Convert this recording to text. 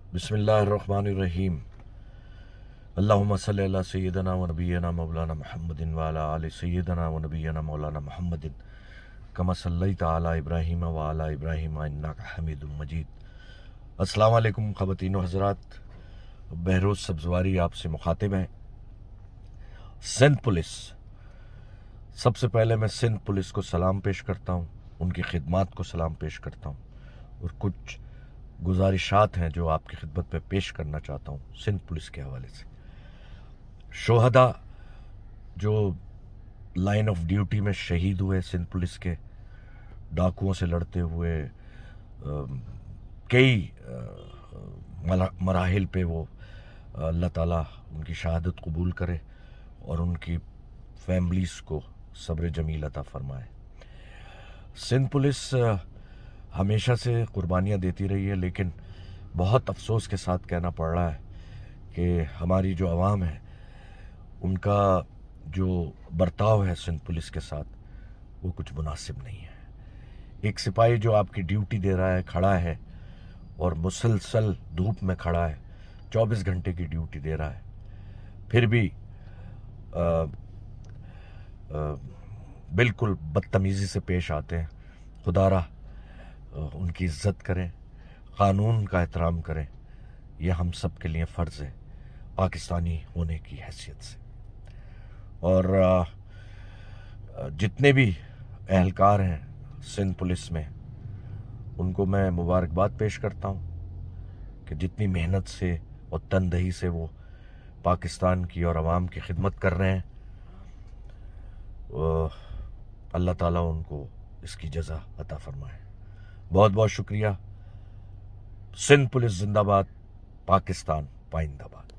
बिस्मिल्लाहिर्रहमानिर्रहीम। अल्लाहुम्मा सल्लि अला सय्यिदना व नबिय्यना मौलाना मुहम्मदिन व अला आलि सय्यिदना व नबिय्यना मौलाना मुहम्मदिन कमा सल्लैता अला इब्राहीम व अला इब्राहीम इन्नका हमीदुम मजीद। अस्सलाम वालेकुम ख़वातीन व हज़रात, बहरोज़ सब्ज़वारी आपसे मुखातिब हैं। सिंध पुलिस, सबसे पहले मैं सिंध पुलिस को सलाम पेश करता हूँ, उनकी खिदमात को सलाम पेश करता हूँ और कुछ गुजारिशात हैं जो आपकी खिदमत में पेश करना चाहता हूँ सिंध पुलिस के हवाले से। शोहदा जो लाइन ऑफ ड्यूटी में शहीद हुए सिंध पुलिस के, डाकुओं से लड़ते हुए कई मराहिल पे वो अल्लाह ताला उनकी शहादत कबूल करे और उनकी फैमिलीज़ को सब्र जमील अता फरमाए। सिंध पुलिस हमेशा से कुर्बानियाँ देती रही है, लेकिन बहुत अफसोस के साथ कहना पड़ रहा है कि हमारी जो आवाम है उनका जो बर्ताव है सिंध पुलिस के साथ वो कुछ मुनासिब नहीं है। एक सिपाही जो आपकी ड्यूटी दे रहा है, खड़ा है और मुसलसल धूप में खड़ा है, 24 घंटे की ड्यूटी दे रहा है, फिर भी बिल्कुल बदतमीज़ी से पेश आते हैं। खुदारा उनकी इज्जत करें, क़ानून का एहतराम करें, यह हम सब के लिए फ़र्ज़ है पाकिस्तानी होने की हैसियत से। और जितने भी एहलकार हैं सिंध पुलिस में, उनको मैं मुबारकबाद पेश करता हूँ कि जितनी मेहनत से और तनदही से वो पाकिस्तान की और आवाम की खिदमत कर रहे हैं, अल्लाह ताला उनको इसकी जज़ा अता फरमाए। बहुत बहुत शुक्रिया। सिंध पुलिस जिंदाबाद, पाकिस्तान पाइंदाबाद।